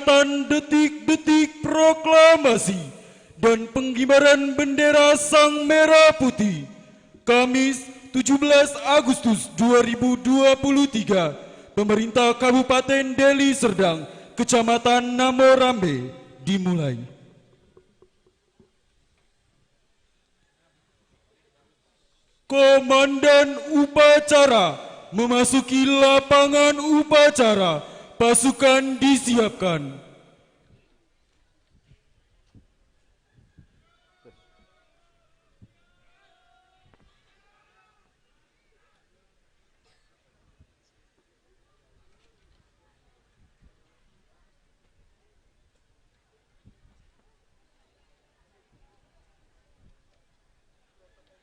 peringatan detik-detik proklamasi dan pengibaran bendera Sang Merah Putih Kamis 17 Agustus 2023, Pemerintah Kabupaten Deli Serdang, Kecamatan Namorambe, dimulai. Komandan upacara memasuki lapangan upacara. Pasukan disiapkan.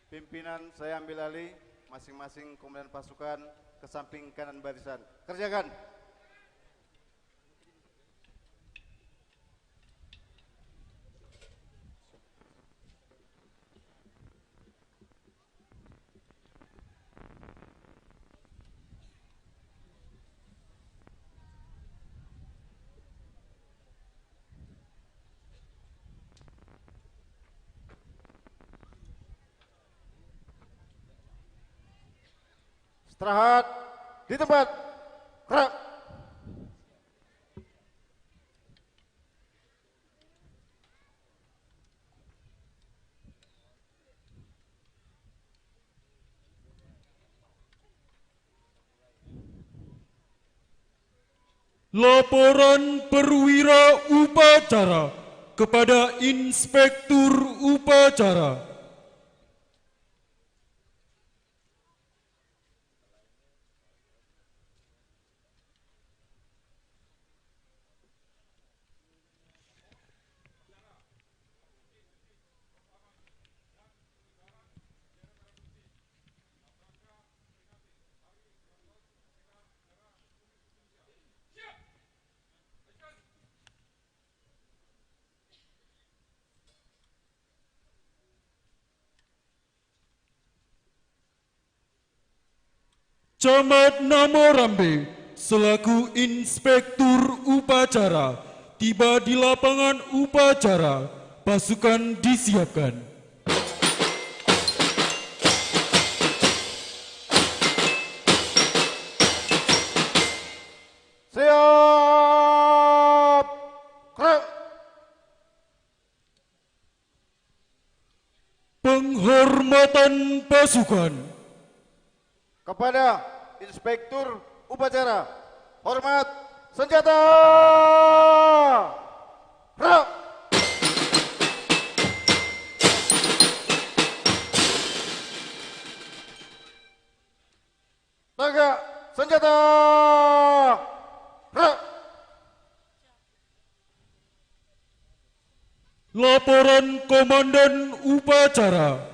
Pimpinan saya ambil alih, masing-masing komandan pasukan ke samping kanan barisan. Kerjakan. Istirahat di tempat. Gerak. Laporan perwira upacara kepada Inspektur Upacara. Camat Namorambe selaku Inspektur Upacara tiba di lapangan upacara. Pasukan disiapkan. Siap. Gerak. Penghormatan pasukan. Kepada Inspektur Upacara, hormat senjata. Gerak. Tegak senjata. Gerak. Laporan Komandan Upacara.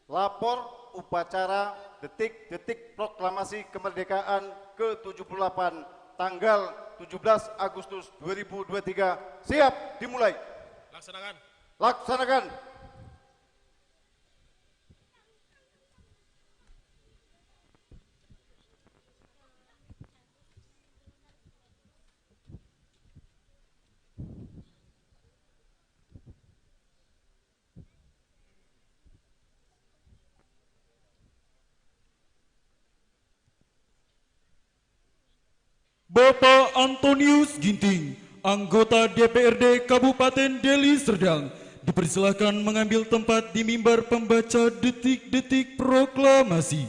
Lapor upacara detik-detik proklamasi kemerdekaan ke-78 tanggal 17 Agustus 2023 siap dimulai. Laksanakan. Laksanakan. Bapak Antonius Ginting, anggota DPRD Kabupaten Deli Serdang, dipersilakan mengambil tempat di mimbar pembaca detik-detik proklamasi.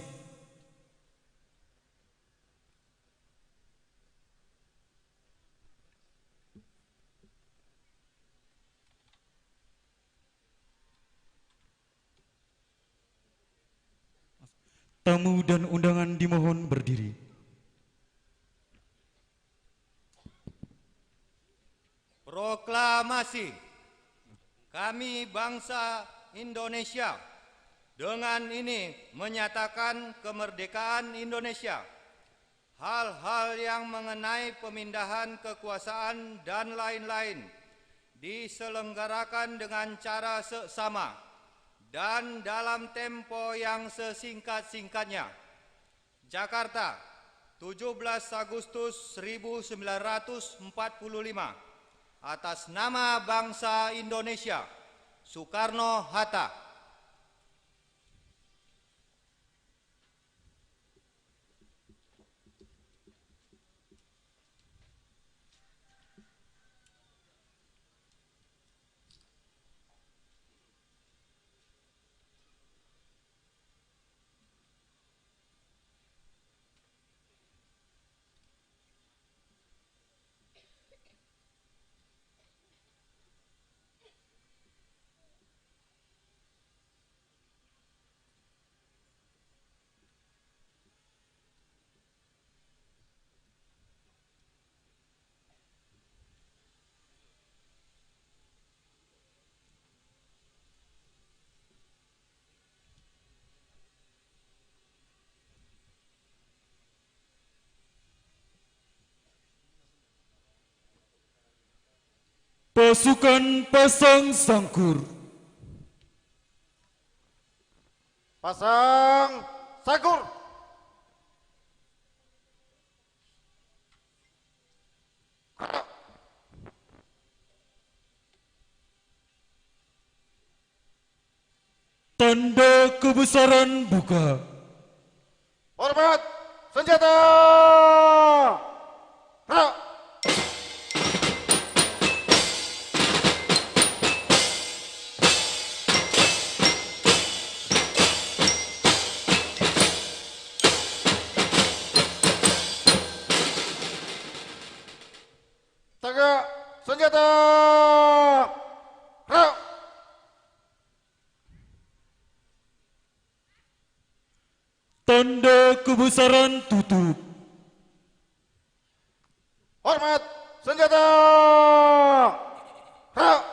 Tamu dan undangan dimohon berdiri. Proklamasi. Kami bangsa Indonesia Dengan ini menyatakan kemerdekaan Indonesia. Hal-hal yang mengenai pemindahan kekuasaan dan lain-lain diselenggarakan dengan cara seksama dan dalam tempo yang sesingkat-singkatnya. Jakarta, 17 Agustus 1945. Atas nama bangsa Indonesia, Soekarno-Hatta. Pasukan Pasang Sangkur. Pasang Sangkur. Tanda kebesaran buka. Hormat senjata. Gerak. Tegak senjata. Gerak. Tanda kebesaran tutup. Hormat senjata. Gerak.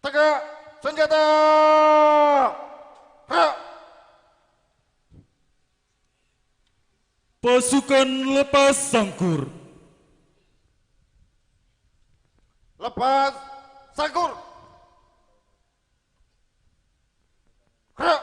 Tegak senjata. Gerak. Pasukan lepas sangkur. Lepas sangkur. Gerak.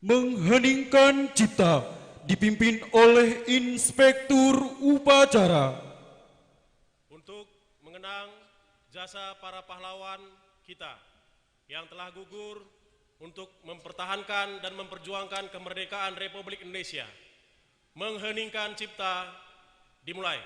Mengheningkan cipta dipimpin oleh Inspektur Upacara. Untuk mengenang jasa para pahlawan kita yang telah gugur untuk mempertahankan dan memperjuangkan kemerdekaan Republik Indonesia. Mengheningkan cipta dimulai.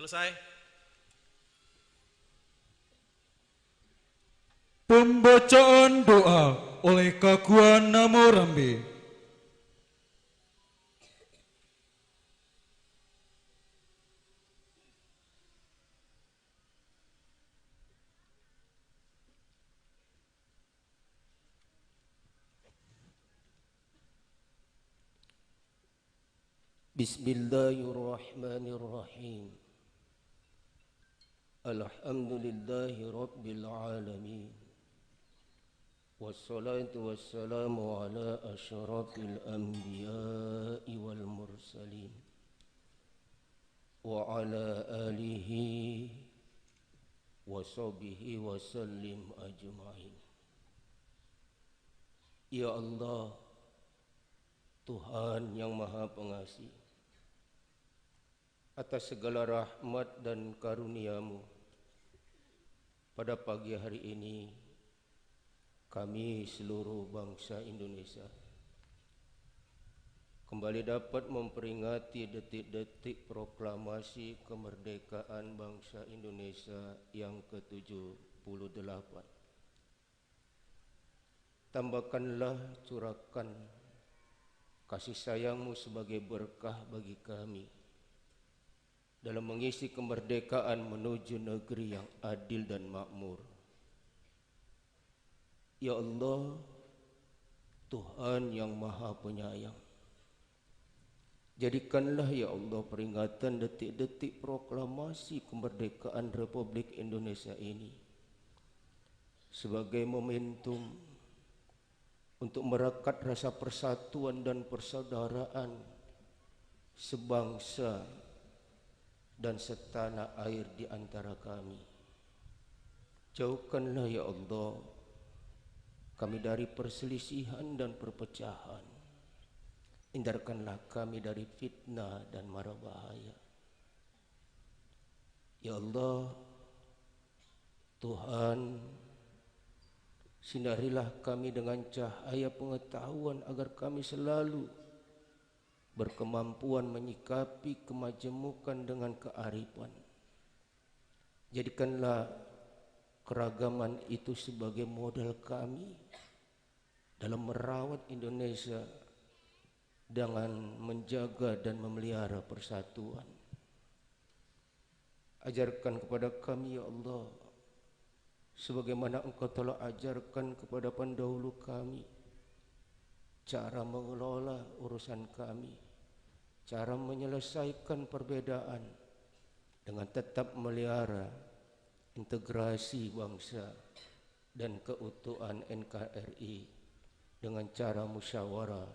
Selesai. Pembacaan doa oleh Kakuan Namorambe. Bismillahirrahmanirrahim. Alhamdulillahi Rabbil Alamin. Wassalatu wassalamu ala asyrafil anbiya'i wal mursalin wa ala alihi wa sahbihi wa sallim ajma'in. Ya Allah, Tuhan yang Maha Pengasih, atas segala rahmat dan karunia-Mu, pada pagi hari ini kami seluruh bangsa Indonesia kembali dapat memperingati detik-detik proklamasi kemerdekaan bangsa Indonesia yang ke-78. Tambahkanlah, curahkan kasih sayang-Mu sebagai berkah bagi kami dalam mengisi kemerdekaan menuju negeri yang adil dan makmur. Ya Allah, Tuhan yang Maha Penyayang, jadikanlah ya Allah peringatan detik-detik proklamasi kemerdekaan Republik Indonesia ini sebagai momentum untuk merekat rasa persatuan dan persaudaraan sebangsa dan setanah air di antara kami. Jauhkanlah ya Allah kami dari perselisihan dan perpecahan. Hindarkanlah kami dari fitnah dan mara bahaya. Ya Allah, Tuhan, sinarilah kami dengan cahaya pengetahuan agar kami selalu berkemampuan menyikapi kemajemukan dengan kearifan. Jadikanlah keragaman itu sebagai modal kami dalam merawat Indonesia dengan menjaga dan memelihara persatuan. Ajarkan kepada kami ya Allah, sebagaimana Engkau telah ajarkan kepada pendahulu kami, cara mengelola urusan kami, cara menyelesaikan perbedaan dengan tetap melihara integrasi bangsa dan keutuhan NKRI dengan cara musyawarah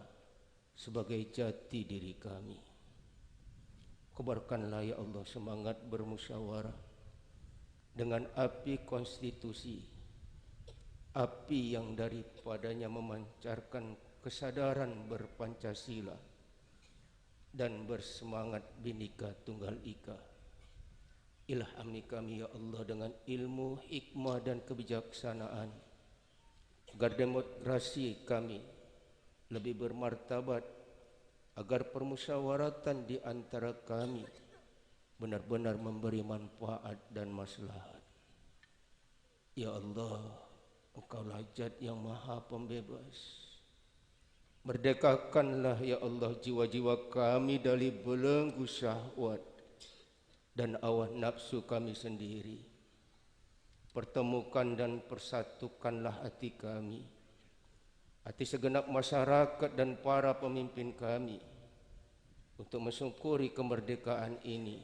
sebagai jati diri kami. Kobarkanlah ya Allah semangat bermusyawarah dengan api konstitusi, api yang daripadanya memancarkan kesadaran berpancasila dan bersemangat Bhinneka Tunggal Ika. Ilhami kami ya Allah dengan ilmu, hikmah dan kebijaksanaan agar demokrasi kami lebih bermartabat, agar permusyawaratan di antara kami benar-benar memberi manfaat dan maslahat. Ya Allah, Engkaulah Zat yang Maha Pembebas. Merdekakanlah ya Allah jiwa-jiwa kami dari belenggu syahwat dan awan nafsu kami sendiri. Pertemukan dan persatukanlah hati kami, hati segenap masyarakat dan para pemimpin kami untuk mensyukuri kemerdekaan ini,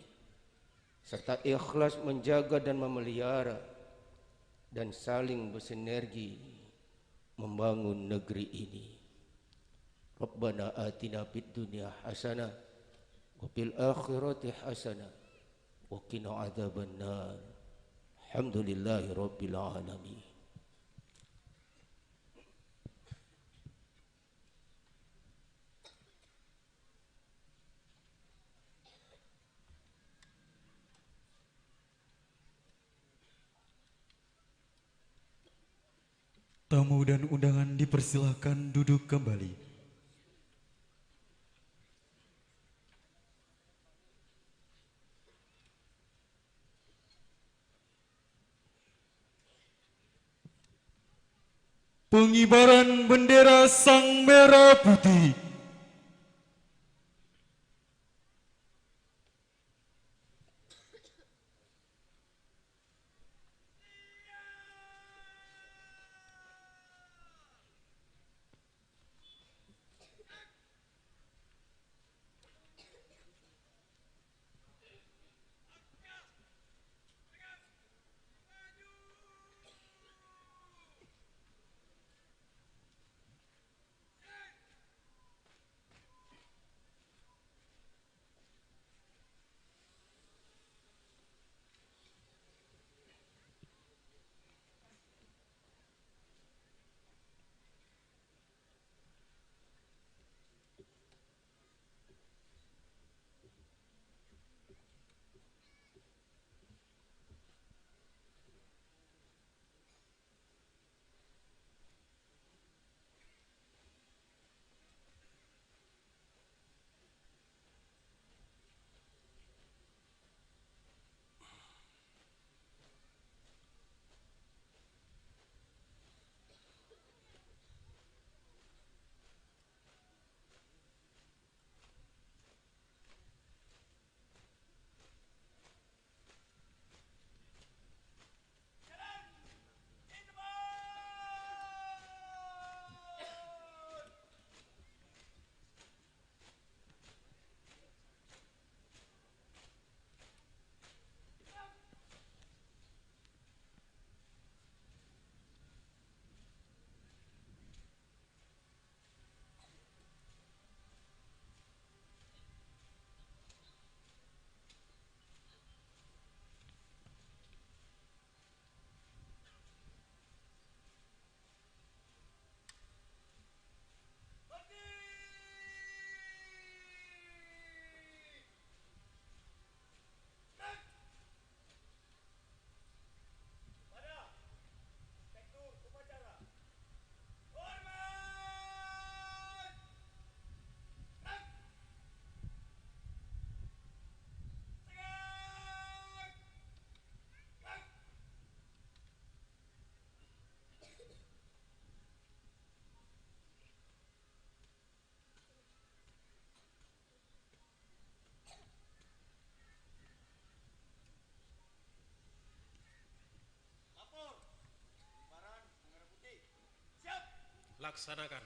serta ikhlas menjaga dan memelihara dan saling bersinergi membangun negeri ini. Rabbana atina fid dunya hasanah wa fil akhirati hasanah wa qina adzabannar. Alhamdulillahi rabbil alamin. Tamu dan undangan dipersilakan duduk kembali. pengibaran bendera Sang Merah Putih. Laksanakan.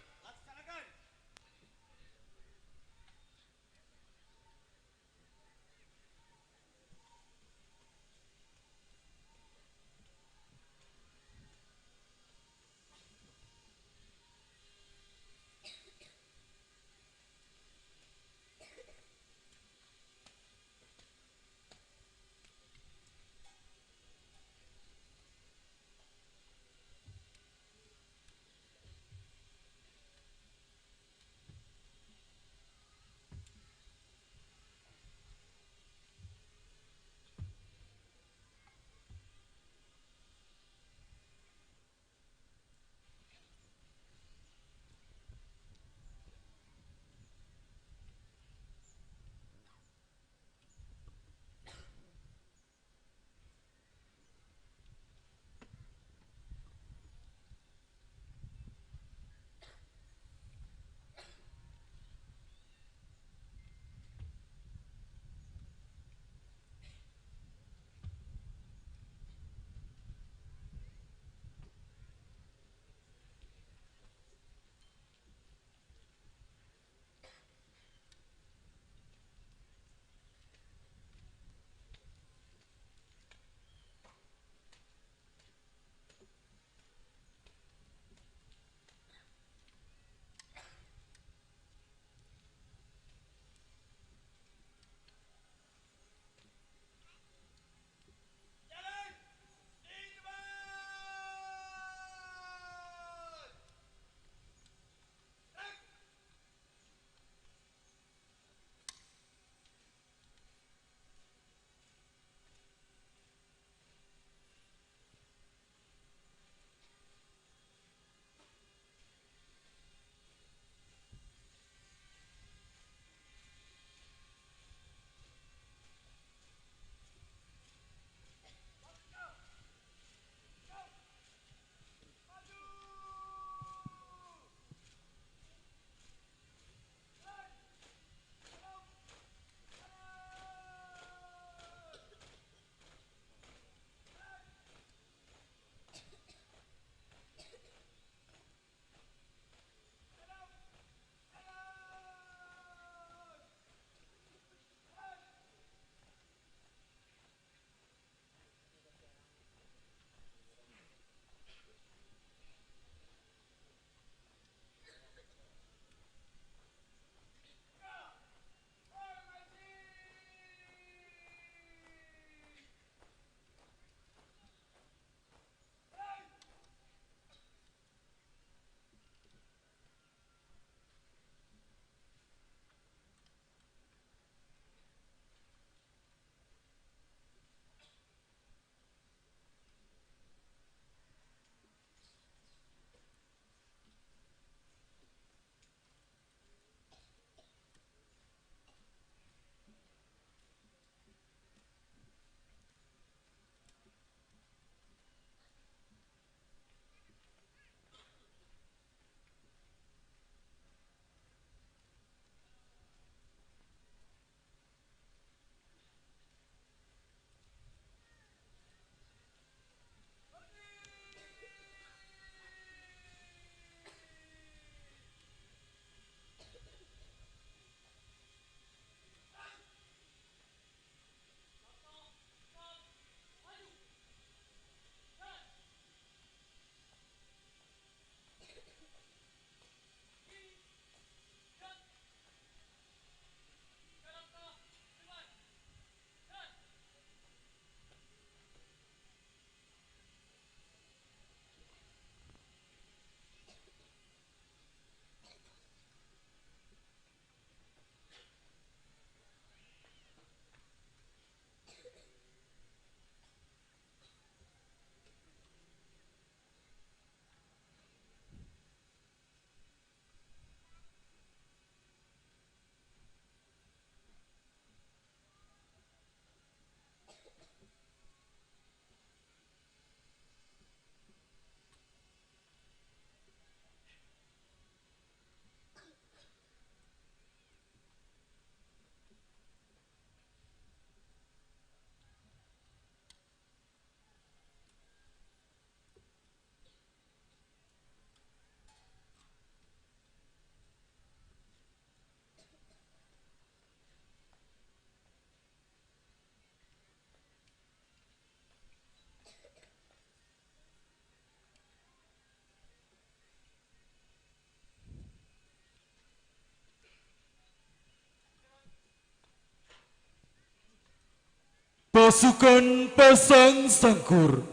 Pasukan Pasang Sangkur.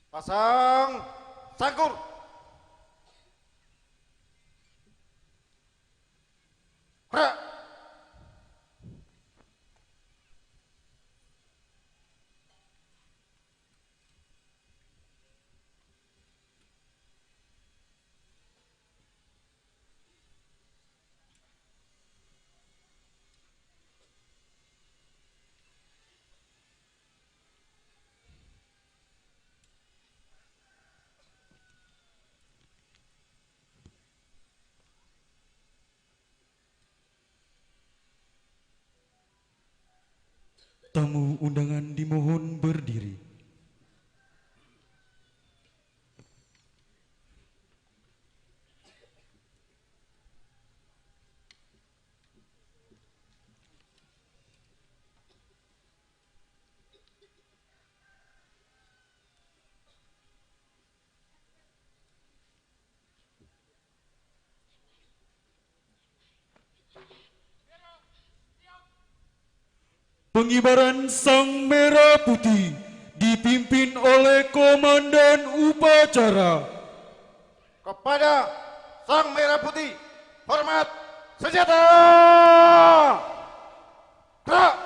Pasang Sangkur. Gerak. Tamu undangan dimohon berdiri. Pengibaran Sang Merah Putih dipimpin oleh Komandan Upacara. Kepada Sang Merah Putih, hormat senjata. Gerak.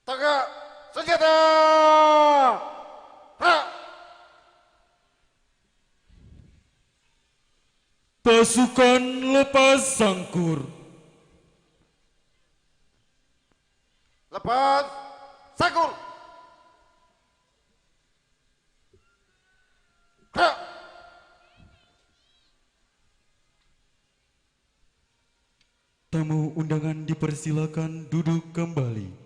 Tegak senjata. Gerak. Pasukan Lepas Sangkur. Lepas Sangkur. Gerak. Tamu undangan dipersilakan duduk kembali.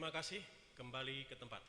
Terima kasih, kembali ke tempat.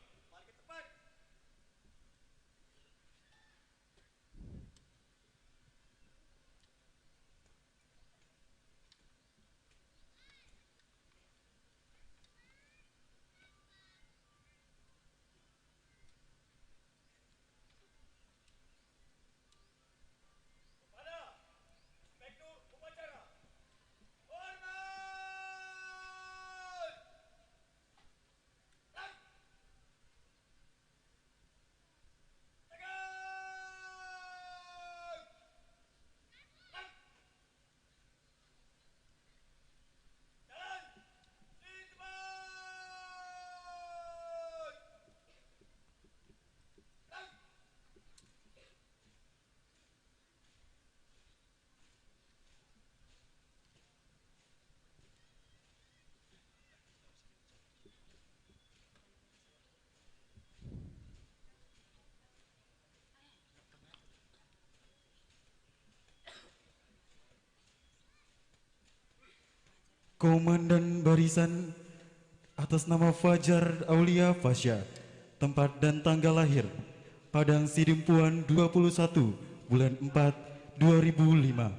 Komandan Barisan atas nama Fajar Aulia Fasya, tempat dan tanggal lahir Padang Sidimpuan 21 bulan 4 2005.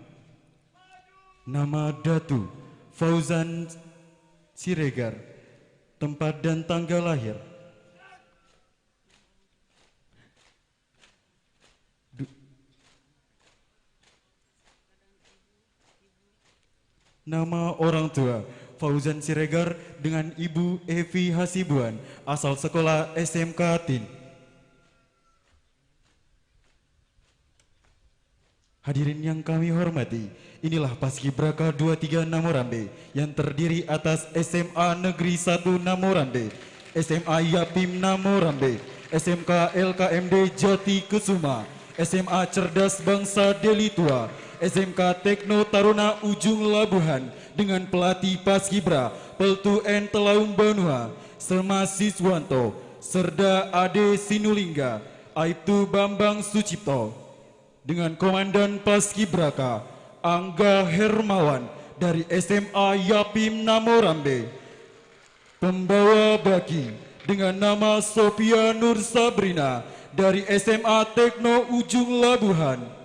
Nama Datu Fauzan Siregar, tempat dan tanggal lahir Nama orang tua Fauzan Siregar dengan Ibu Evi Hasibuan, asal sekolah SMK Tin. Hadirin yang kami hormati, inilah Paskibraka 23 Namorambe yang terdiri atas SMA Negeri 1 Namorambe, SMA Yapim Namorambe, SMK LKMD Jati Kusuma, SMA Cerdas Bangsa Deli Tua, SMK Tekno Taruna Ujung Labuhan dengan pelatih Paskibra Peltu N Telaum Banua, Selma Siswanto, Serda Ade Sinulingga, Aibtu Bambang Sucipto, dengan Komandan Paskibraka Angga Hermawan dari SMA Yapim Namorambe. Pembawa baki dengan nama Sophia Nur Sabrina dari SMA Tekno Ujung Labuhan.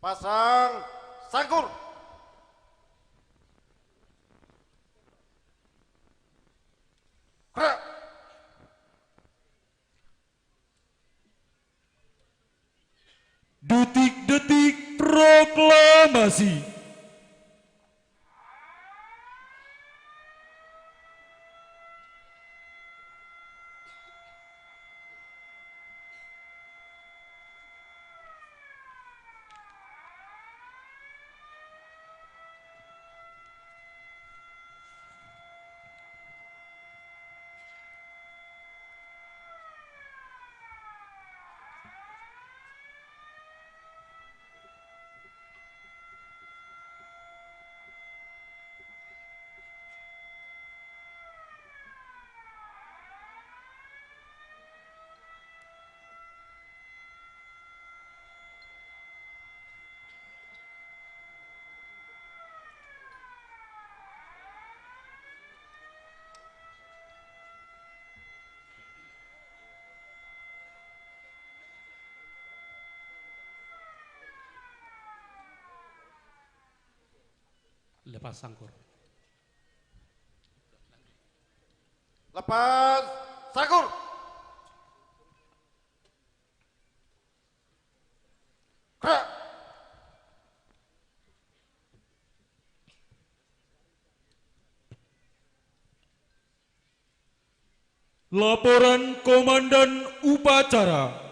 Pasang sangkur. Gerak. Detik-detik proklamasi. Lepas sangkur. Lepas sangkur. Gerak. Laporan Komandan Upacara.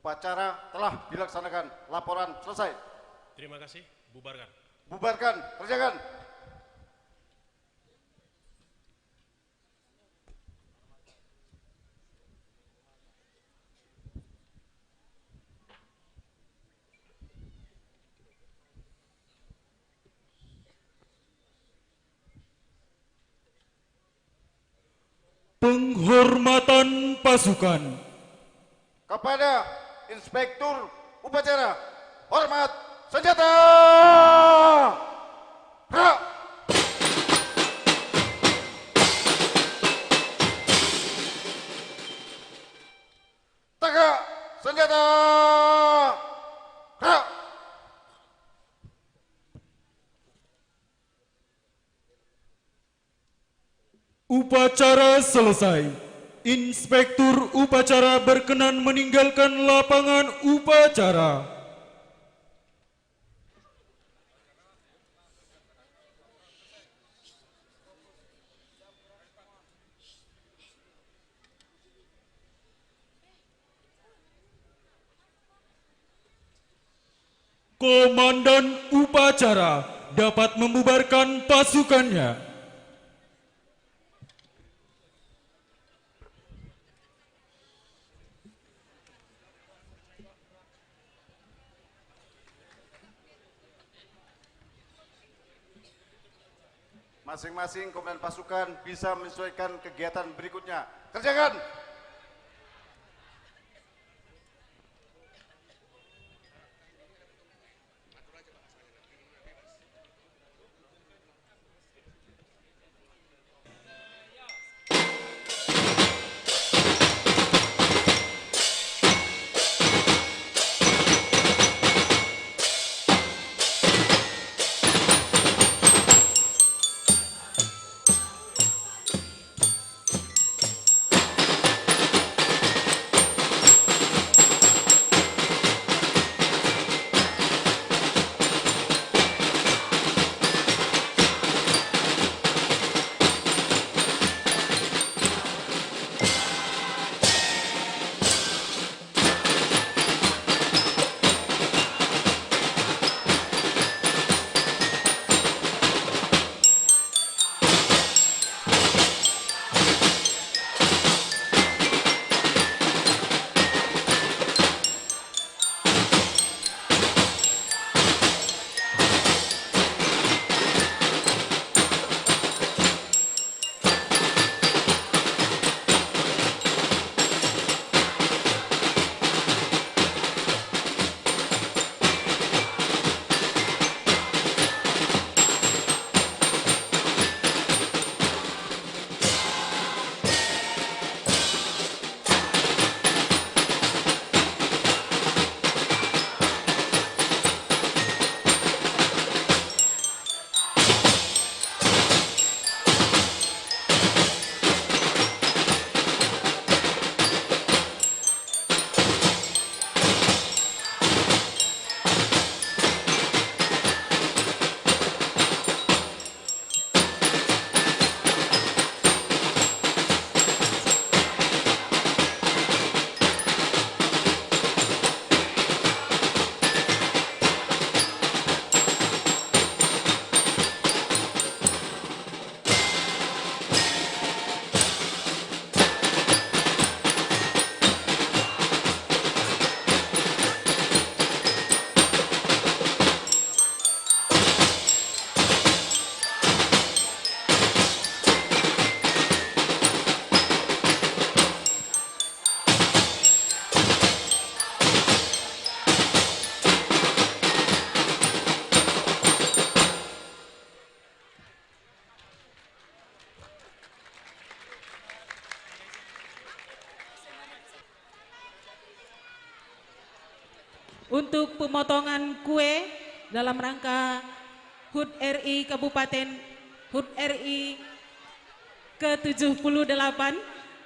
Upacara telah dilaksanakan. Laporan selesai. Terima kasih, bubarkan. Bubarkan, kerjakan. Penghormatan pasukan. Kepada Inspektur Upacara, hormat senjata. Gerak. Tegak senjata. Gerak. Upacara selesai. Inspektur upacara berkenan meninggalkan lapangan upacara. Komandan upacara dapat membubarkan pasukannya. Masing-masing komandan pasukan bisa menyesuaikan kegiatan berikutnya. Kerjakan. Untuk pemotongan kue dalam rangka HUT RI Kabupaten HUT RI ke-78,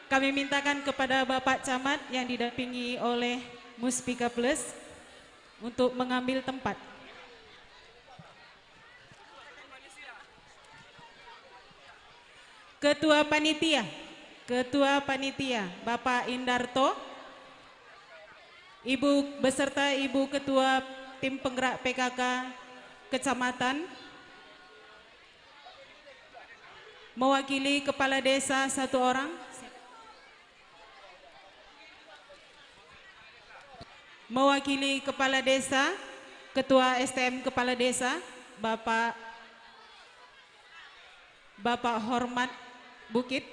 kami mintakan kepada Bapak Camat yang didampingi oleh Muspika Plus untuk mengambil tempat. Ketua Panitia Bapak Indarto, Ibu beserta Ibu Ketua Tim Penggerak PKK Kecamatan, mewakili Kepala Desa 1 orang, mewakili Kepala Desa, Ketua STM Kepala Desa, Bapak Hormat Bukit,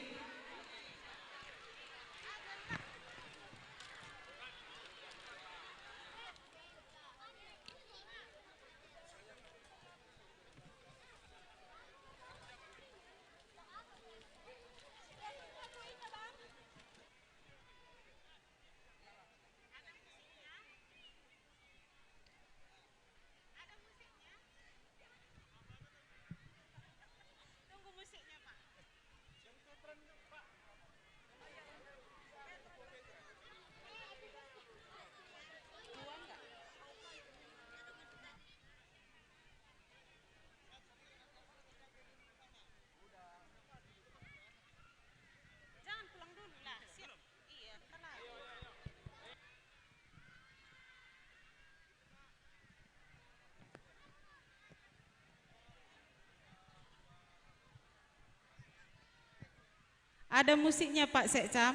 Ada musiknya Pak Sekcam.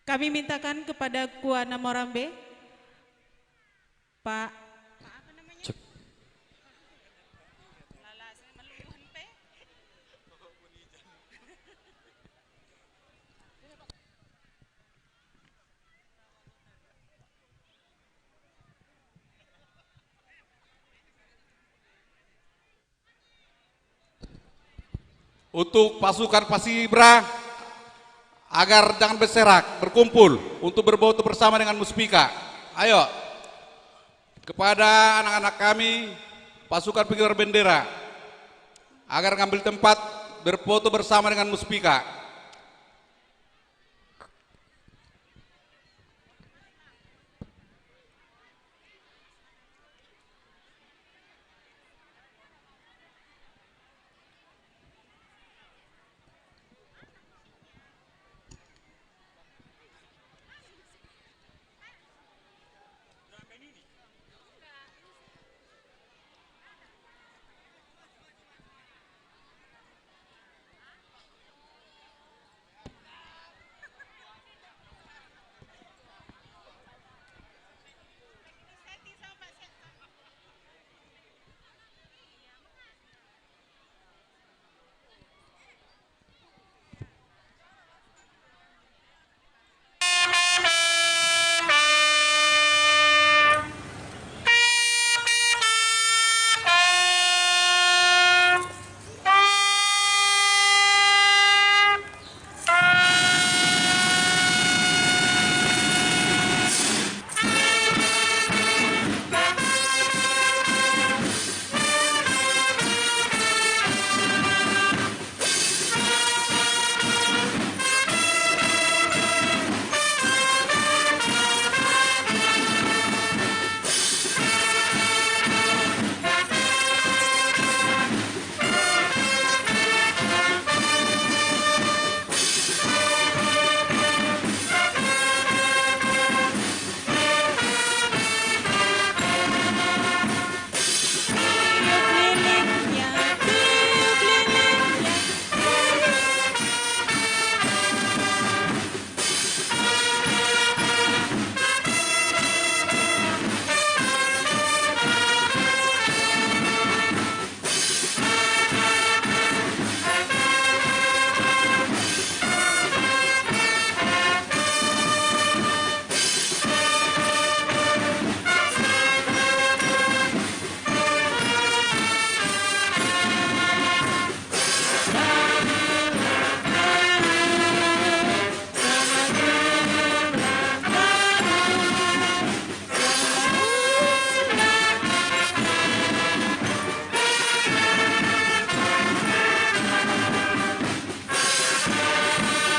Kami mintakan kepada Kuana Morambe, Pak apa namanya? Cek. Untuk pasukan Paskibra agar jangan berserak, berkumpul untuk berfoto bersama dengan Muspika. Ayo, kepada anak-anak kami, pasukan pengibar bendera, agar ngambil tempat berfoto bersama dengan Muspika.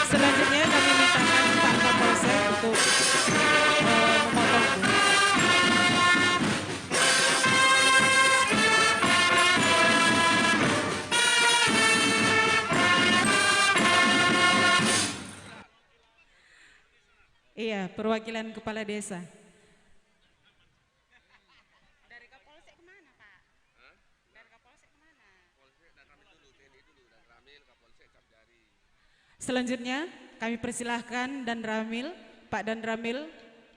Selanjutnya kami mintakan Pak Kapolsek untuk memotong. Iya, perwakilan kepala desa. Dari Kapolsek kemana, Pak? Dari Kapolsek kemana? Selanjutnya kami persilahkan Dan Ramil, Pak Dan Ramil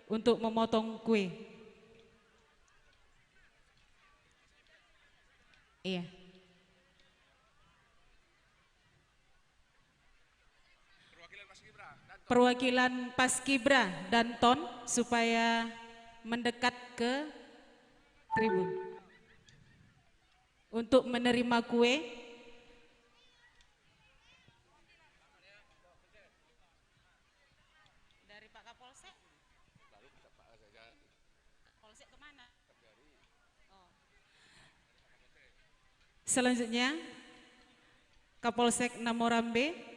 untuk memotong kue. Iya. Perwakilan Paskibra dan Ton supaya mendekat ke tribun untuk menerima kue. Dari Pak Kapolsek? Polsek kemana? Oh. Selanjutnya Kapolsek Namorambe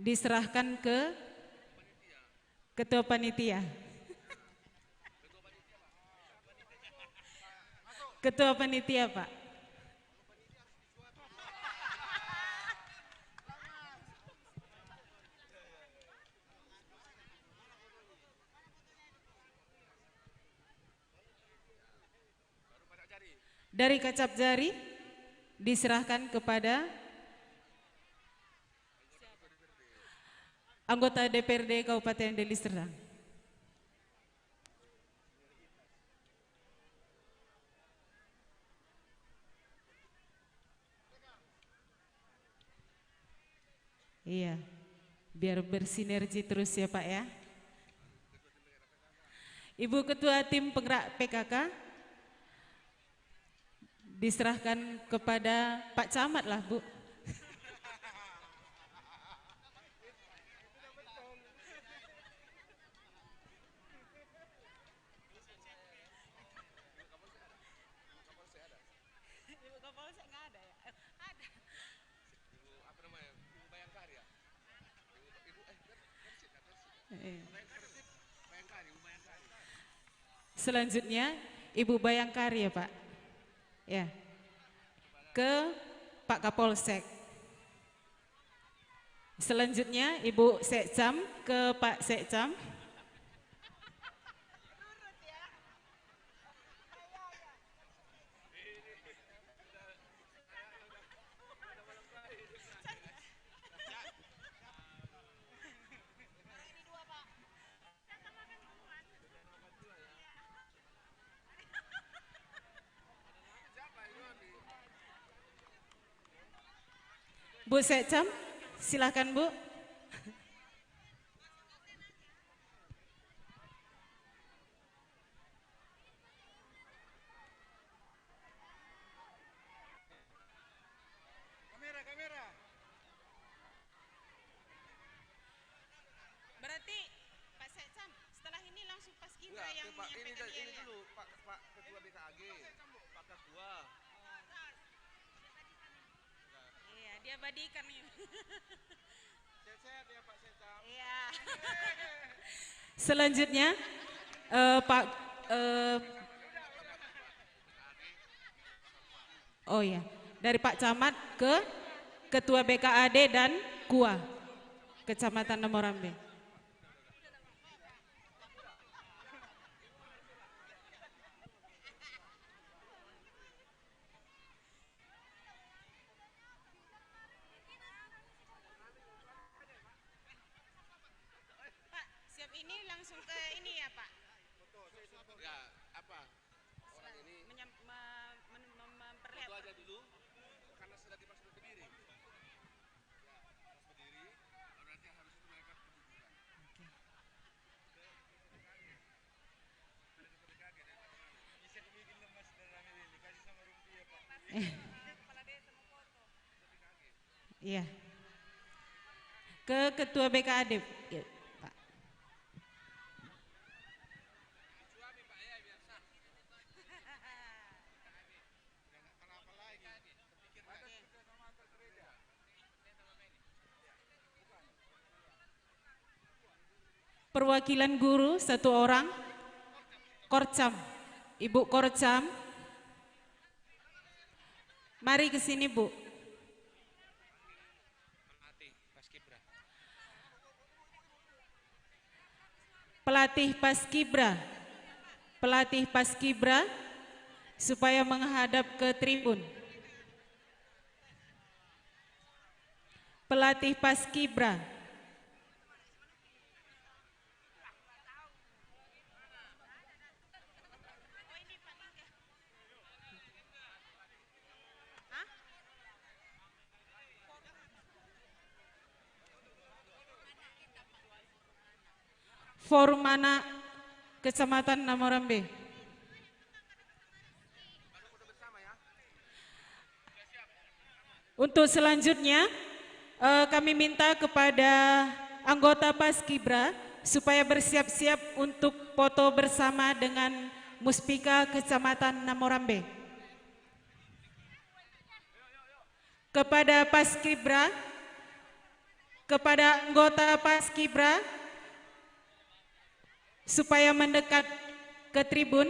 diserahkan ke Ketua Panitia. Ketua Panitia, Pak. Dari Kacap Jari diserahkan kepada anggota DPRD Kabupaten Deli Serdang. Iya, biar bersinergi terus ya Pak ya. Ibu Ketua Tim Penggerak PKK diserahkan kepada Pak Camat lah Bu. Selanjutnya Ibu Bayangkari ya Pak. Ya. Ke Pak Kapolsek. Selanjutnya Ibu Sekcam ke Pak Sekcam. Bu Sekcam, silakan Bu. Berarti Pak Sekcam, setelah ini langsung Pas Kibra yang menyampaikan ini dulu, Pak Ketua BKAG, Pak Ketua. Iya, dia badikan ini. Sehat-sehat ya Pak Sekcam. Iya. Selanjutnya Pak oh ya, dari Pak Camat ke Ketua BKAD dan KUA Kecamatan Namorambe. Pak, siap ini langsung ke ini ya Pak? Ya, apa? Orang ini memperlihatkan. Itu aja dulu, karena sudah dimaksud berdiri. Berarti harus itu mereka kedudukan. Bisa dibikin lemas dan rame ini, kasih sama rupiah Pak. Kepala desa mau foto. Iya. Ke Ketua BKAD. Ya, Pak. Perwakilan guru satu orang, Korcam, Ibu Korcam, mari ke sini Bu. Pelatih Paskibra, pelatih Paskibra supaya menghadap ke tribun. Pelatih Paskibra. Forum Anak Kecamatan Namorambe. Untuk selanjutnya kami minta kepada anggota Paskibra supaya bersiap-siap untuk foto bersama dengan Muspika Kecamatan Namorambe. Kepada Paskibra, kepada anggota Paskibra supaya mendekat ke tribun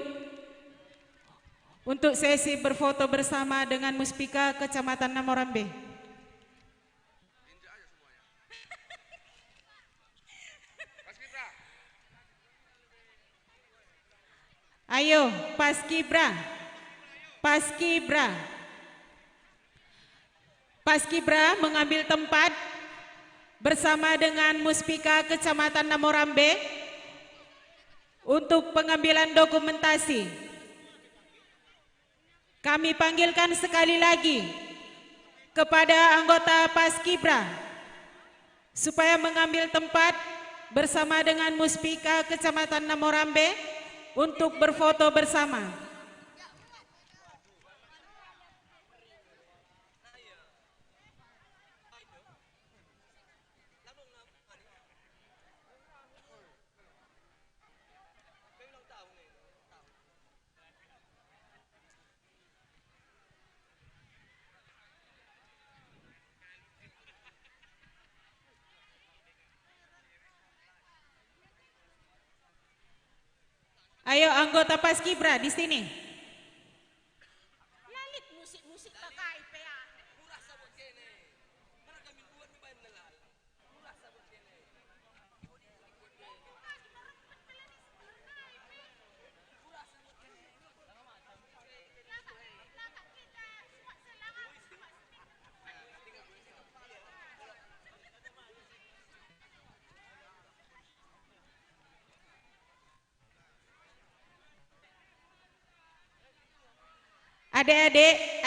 untuk sesi berfoto bersama dengan Muspika Kecamatan Namorambe. Ayo Paskibra, Paskibra. Paskibra mengambil tempat bersama dengan Muspika Kecamatan Namorambe untuk pengambilan dokumentasi. Kami panggilkan sekali lagi kepada anggota Paskibra supaya mengambil tempat bersama dengan Muspika Kecamatan Namorambe untuk berfoto bersama. Ayo anggota Paskibra di sini. Lalit musik-musik pakai PA.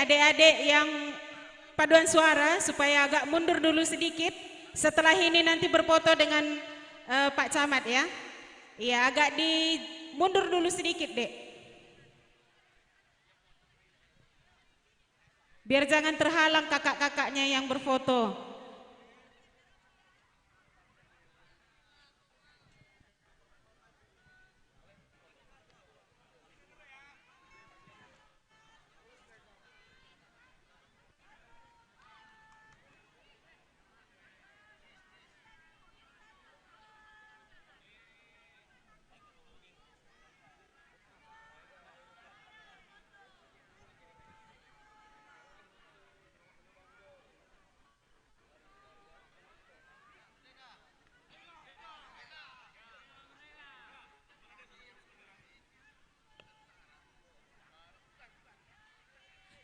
Adik-adik yang paduan suara supaya agak mundur dulu sedikit. Setelah ini nanti berfoto dengan Pak Camat ya. Iya, agak mundur dulu sedikit, Dek. Biar jangan terhalang kakak-kakaknya yang berfoto.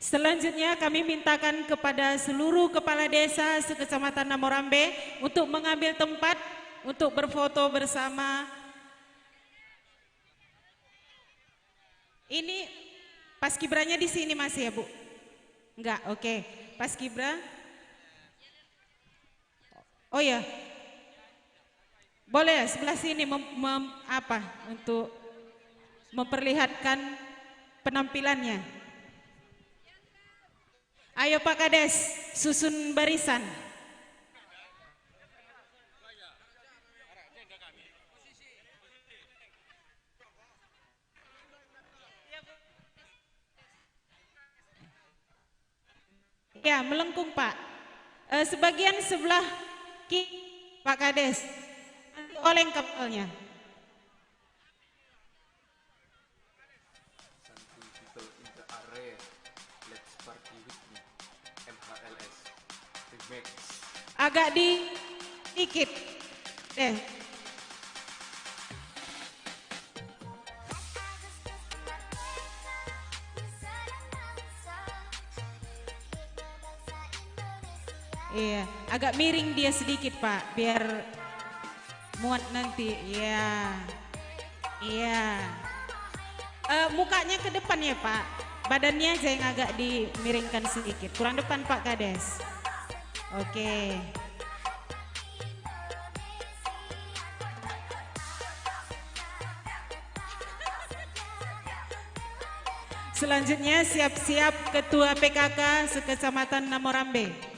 Selanjutnya kami mintakan kepada seluruh kepala desa sekecamatan Namorambe untuk mengambil tempat untuk berfoto bersama. Ini Paskibranya di sini masih ya Bu? Enggak, oke. Paskibra. Oh ya. Boleh sebelah sini untuk memperlihatkan penampilannya. Ayo Pak Kades, susun barisan. Ya, melengkung Pak. Sebagian sebelah kiri Pak Kades, nanti oleng kapalnya. Agak dikit deh. Iya, agak miring dia sedikit Pak, biar muat nanti. Iya, iya. Mukanya ke depan ya Pak, badannya aja yang agak dimiringkan sedikit. Kurang depan Pak Kades. Oke. Selanjutnya siap-siap Ketua PKK Sekecamatan Namorambe.